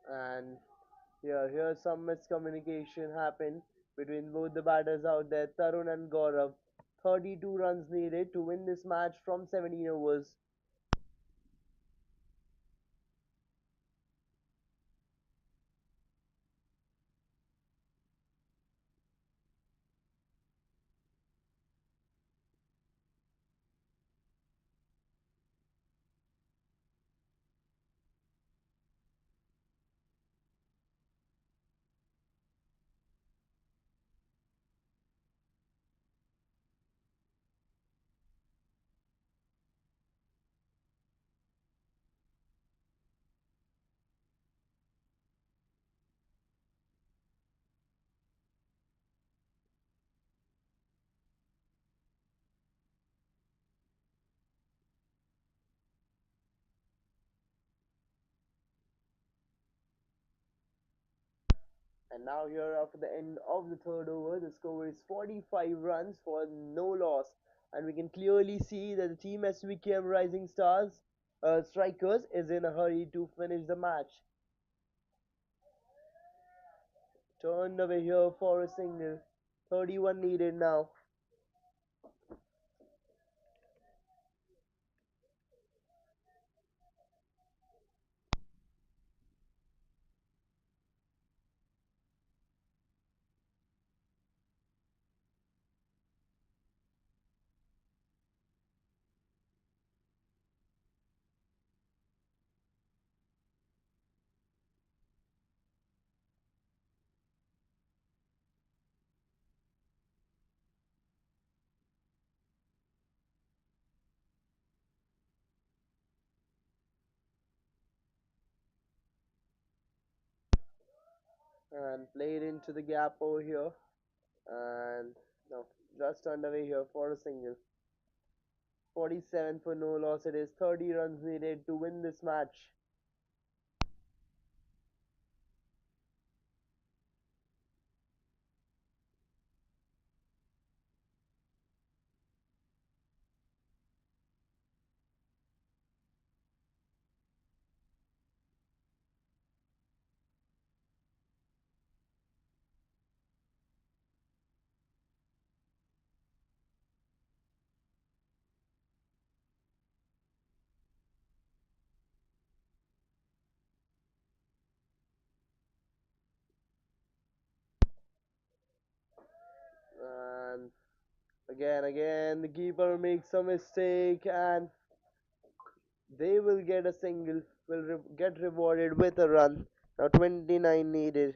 And here's some miscommunication happened between both the batters out there, Tarun and Gaurav. 32 runs needed to win this match from 17 overs. And now here after the end of the third over, the score is 45 runs for no loss. And we can clearly see that the team SVKM Rising Stars Strikers is in a hurry to finish the match. Turned away here for a single. 31 needed now. And played into the gap over here. And no, just underway here for a single. 47 for no loss. It is 30 runs needed to win this match. And again, the keeper makes a mistake and they will get a single, will get rewarded with a run. Now 29 needed.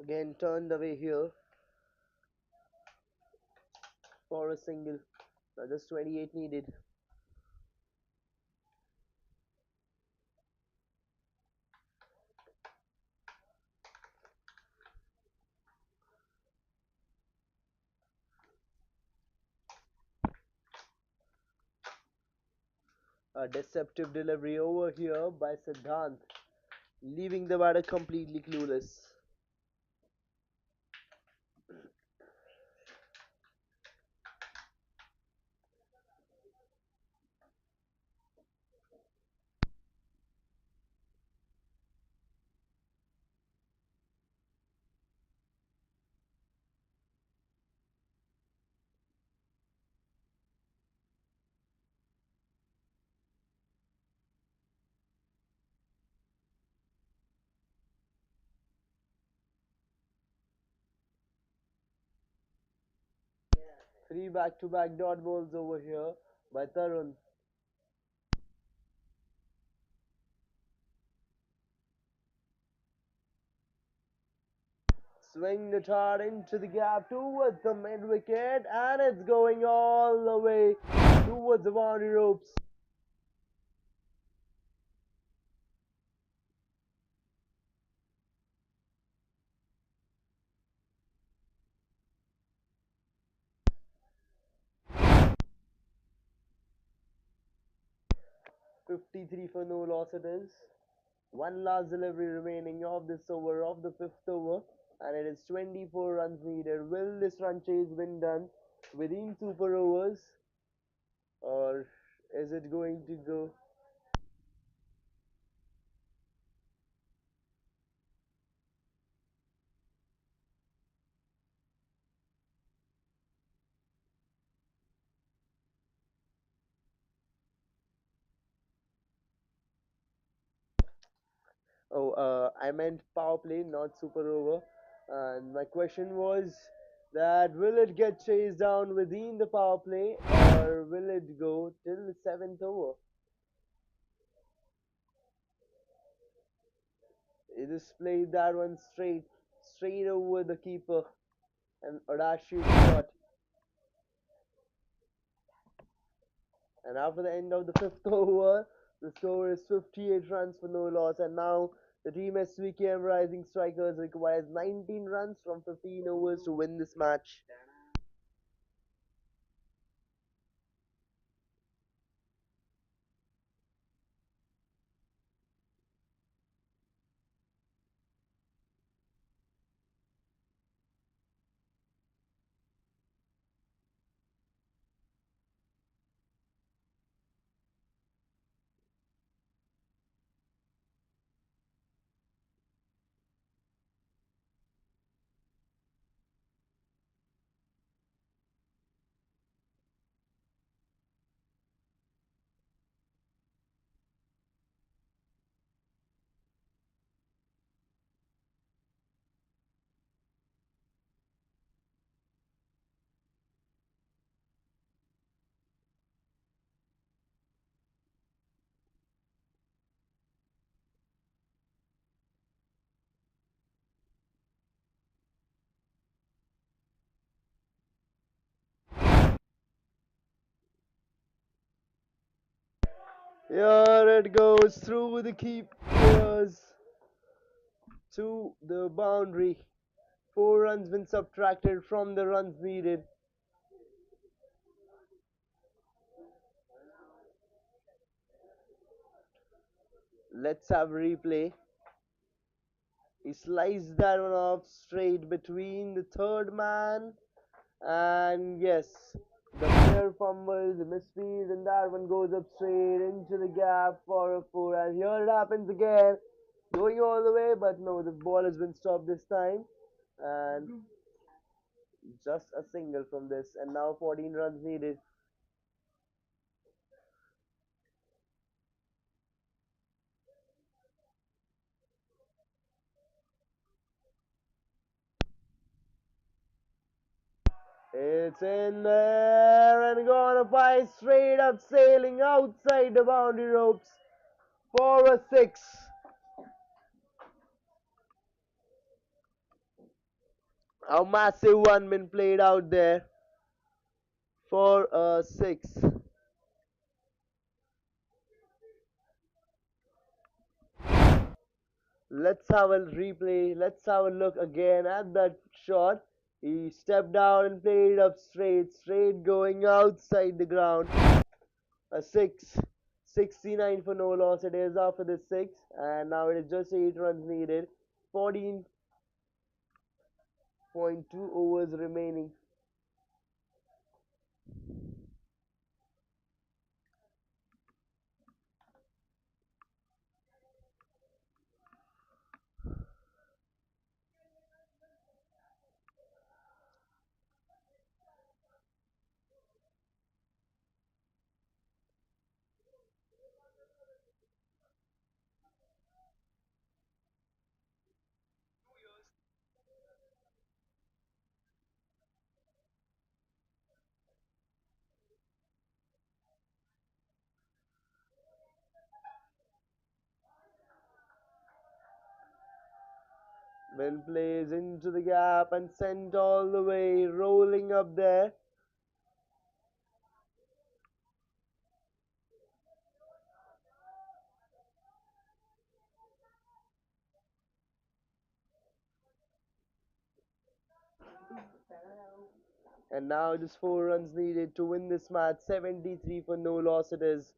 Again turned away here for a single. Now just 28 needed. A deceptive delivery over here by Siddhant, leaving the batter completely clueless. 3 back-to-back dot balls over here by Tarun. Swing the tar into the gap towards the mid wicket, and it's going all the way towards the boundary ropes. 53 for no loss it is. One last delivery remaining of this over, of the fifth over, and it is 24 runs needed. Will this run chase been done within super overs, or is it going to go? Oh, I meant power play, not super over. And my question was that will it get chased down within the power play, or will it go till the seventh over? He just played that one straight over the keeper, an audacious shot. And after the end of the fifth over, the score is 58 runs for no loss. And now the team Svkms Rising Strikers requires 19 runs from 15 overs to win this match. Here it goes through the keepers to the boundary. 4 runs been subtracted from the runs needed. Let's have a replay. He sliced that one off straight between the third man, and yes, the player fumbles, the misfeeds, and that one goes up straight into the gap for a four. And here it happens again, going all the way, but no, the ball has been stopped this time, and just a single from this, and now 14 runs needed. It's in there and gonna fly straight up, sailing outside the boundary ropes for a six. A massive one been played out there for a six. Let's have a replay. Let's have a look again at that shot. He stepped down and played up straight going outside the ground. A six. 69 for no loss it is after this 6, and now it is just 8 runs needed. 14.2 overs remaining. Will plays into the gap and sent all the way, rolling up there. And now just 4 runs needed to win this match. 73 for no loss it is.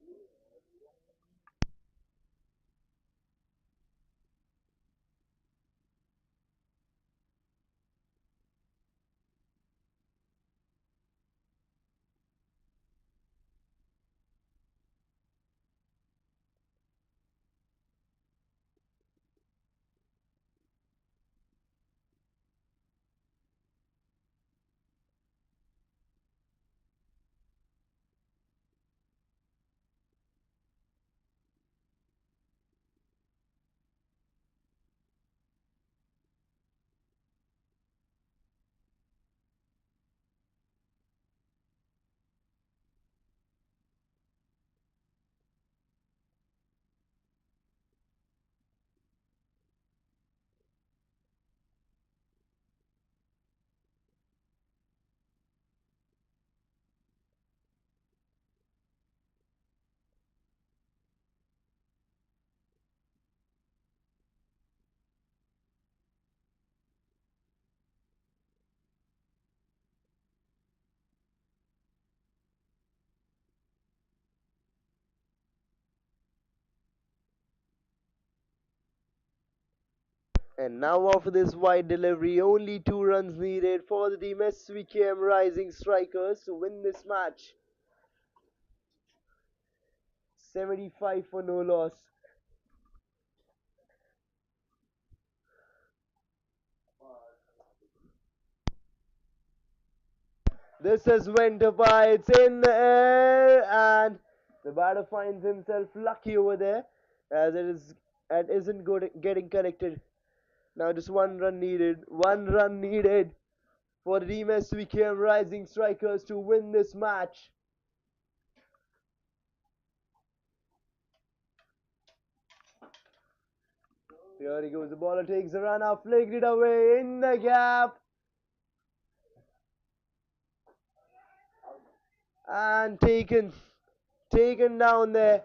And now after this wide delivery, only 2 runs needed for the team SVKM Rising Strikers to win this match. 75 for no loss. This has went up high, it's in the air, and the batter finds himself lucky over there as it isn't good getting connected. Now just 1 run needed for the team SVKM Rising Strikers to win this match. Here he goes, the baller takes the run up, flicked it away in the gap, and taken down there.